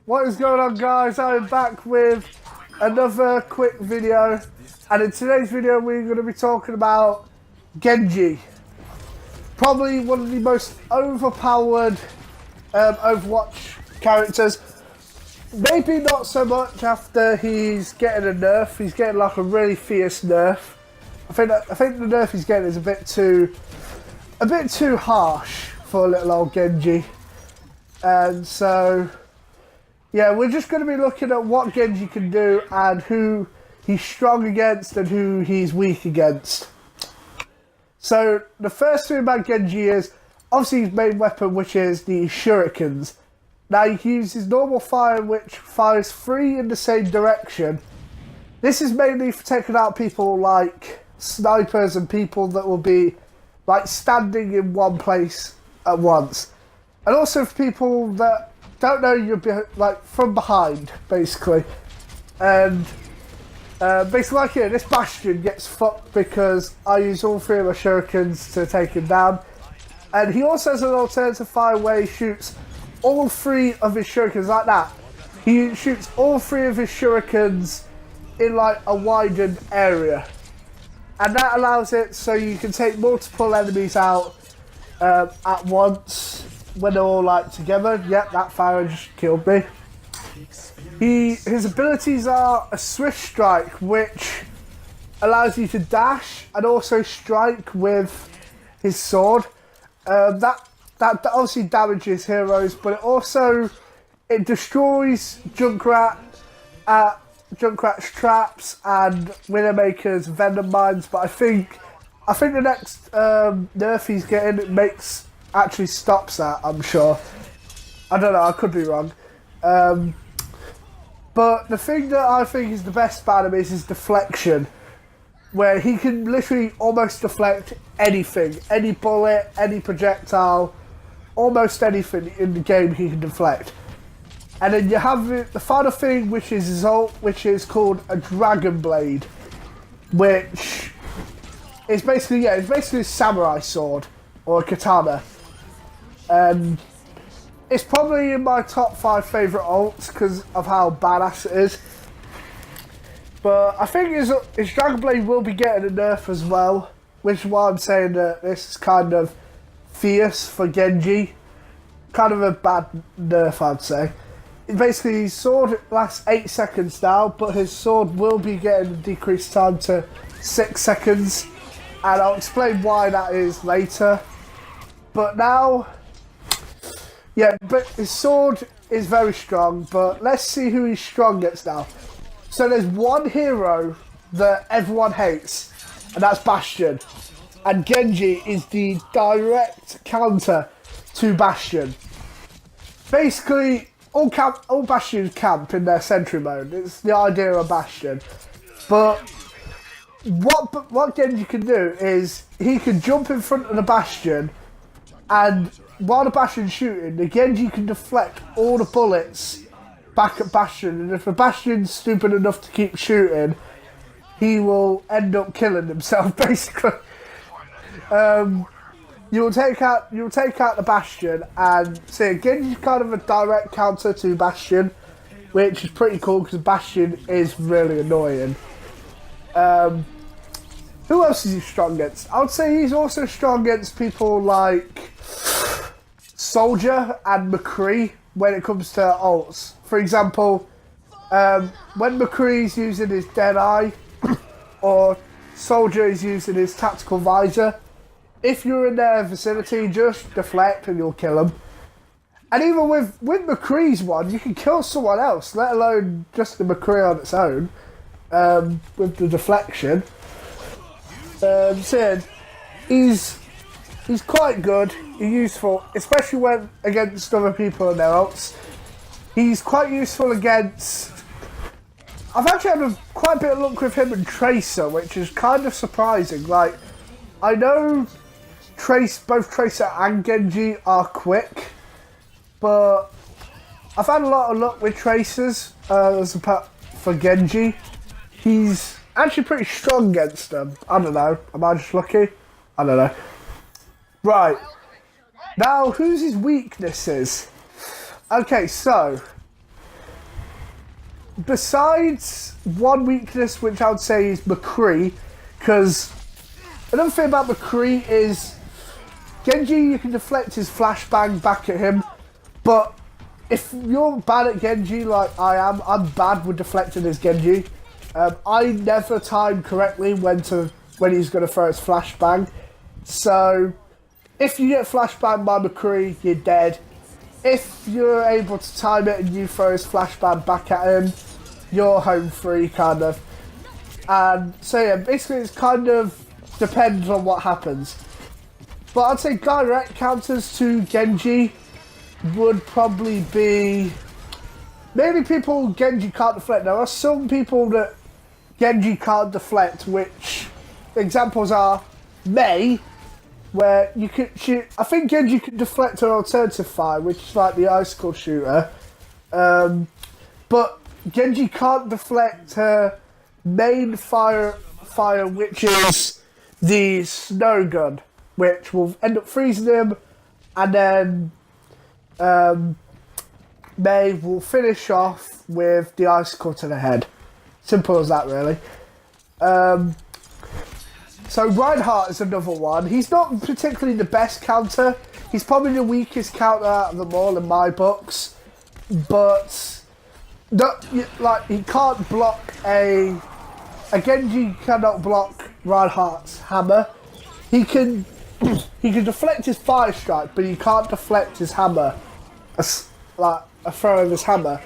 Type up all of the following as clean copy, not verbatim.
What is going on, guys? I'm back with another quick video, and in today's video we're going to be talking about Genji. Probably one of the most overpowered Overwatch characters. Maybe not so much after he's getting a nerf. He's getting like a really fierce nerf. I think the nerf he's getting is a bit too harsh for little old Genji. And so, yeah, we're just going to be looking at what Genji can do and who he's strong against and who he's weak against. So the first thing about Genji is obviously his main weapon, which is the shurikens. Now he uses normal fire, which fires three in the same direction. This is mainly for taking out people like snipers and people that will be like standing in one place at once. And also for people that don't know you're like from behind, basically. And basically like here, this Bastion gets fucked because I use all three of my shurikens to take him down. And he also has an alternative fire where he shoots all three of his shurikens like that. He shoots all three of his shurikens in like a widened area. And that allows it so you can take multiple enemies out at once when they're all like together. Yep, that fire just killed me. His abilities are a swift strike, which allows you to dash and also strike with his sword. That obviously damages heroes, but it destroys Junkrat's traps and Widowmaker's venom mines. But I think the next nerf he's getting actually stops that. I'm sure. I don't know. I could be wrong. But the thing that I think is the best about him is his deflection, where he can literally almost deflect anything, any bullet, any projectile, almost anything in the game he can deflect. And then you have the final thing, which is his ult, which is called a Dragon Blade, which is basically a samurai sword or a katana. And it's probably in my top 5 favourite ults because of how badass it is. But I think his Dragon Blade will be getting a nerf as well, which is why I'm saying that this is kind of fierce for Genji. Kind of a bad nerf, I'd say. Basically, his sword lasts 8 seconds now, but his sword will be getting a decreased time to 6 seconds. And I'll explain why that is later. But now, yeah, but his sword is very strong, but let's see who he's strong against now. So there's one hero that everyone hates, and that's Bastion. And Genji is the direct counter to Bastion. Basically, all Bastions camp in their sentry mode. It's the idea of Bastion. But what Genji can do is he can jump in front of the Bastion, and while the Bastion's shooting, the Genji can deflect all the bullets back at Bastion. And if the Bastion's stupid enough to keep shooting, he will end up killing himself, basically. You'll take out the Bastion, and see, Genji's kind of a direct counter to Bastion, which is pretty cool because Bastion is really annoying. Who else is he strong against? I would say he's also strong against people like Soldier and McCree when it comes to ults. For example, when McCree's using his Deadeye or Soldier is using his Tactical Visor, if you're in their vicinity, just deflect and you'll kill them. And even with McCree's one, you can kill someone else, let alone just the McCree on its own, with the deflection. So he's quite good, he's useful, especially when against other people and their ults. He's quite useful against... I've actually had quite a bit of luck with him and Tracer, which is kind of surprising. Like, I know both Tracer and Genji are quick, but I've had a lot of luck with Tracers for Genji. He's actually pretty strong against them. I don't know. Am I just lucky? I don't know. Right. Now, who's his weaknesses? Okay, so besides one weakness, which I would say is McCree, because another thing about McCree is Genji, you can deflect his flashbang back at him, but if you're bad at Genji like I am, I'm bad with deflecting his Genji. I never time correctly when he's going to throw his flashbang. So if you get flashbang by McCree, you're dead. If you're able to time it and you throw his flashbang back at him, you're home free, kind of. And so yeah, basically it's kind of depends on what happens. But I'd say direct counters to Genji would probably be... Maybe people Genji can't deflect. There are some people that Genji can't deflect, which examples are Mei, where you could shoot... I think Genji can deflect an alternative fire, which is like the icicle shooter. But Genji can't deflect her main fire, which is the snow gun, which will end up freezing him, and then Mei will finish off with the icicle to the head. Simple as that, really. So Reinhardt is another one. He's not particularly the best counter. He's probably the weakest counter out of them all in my books. But he can't block a Genji cannot block Reinhardt's hammer. He can deflect his fire strike, but he can't deflect his hammer. A throw of his hammer.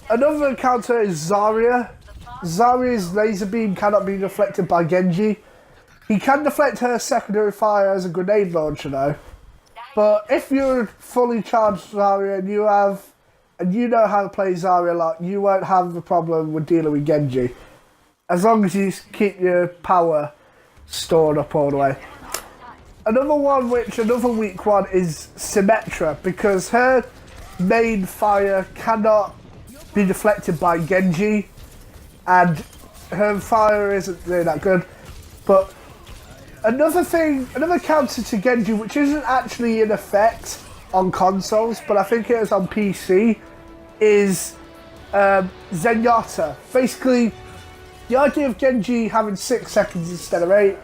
Another counter is Zarya. Zarya's laser beam cannot be deflected by Genji. He can deflect her secondary fire as a grenade launcher though. But if you're fully charged Zarya and you know how to play Zarya, like, you won't have a problem with dealing with Genji. As long as you keep your power stored up all the way. Another weak one is Symmetra, because her main fire cannot be deflected by Genji, and her fire isn't really that good. But another counter to Genji, which isn't actually in effect on consoles, but I think it is on PC, is Zenyatta. Basically, the idea of Genji having 6 seconds instead of 8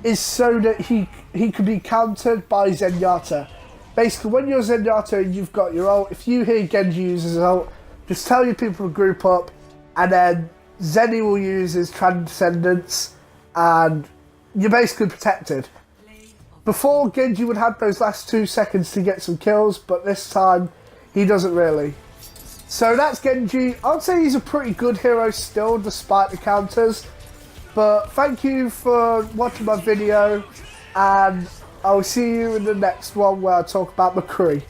is so that he can be countered by Zenyatta. Basically, when you're Zenyatta and you've got your ult, if you hear Genji use his ult, just tell your people to group up, and then Zenny will use his Transcendence, and you're basically protected. Before, Genji would have those last 2 seconds to get some kills, but this time, he doesn't really. So that's Genji. I'd say he's a pretty good hero still, despite the counters. But thank you for watching my video, and I'll see you in the next one where I talk about McCree.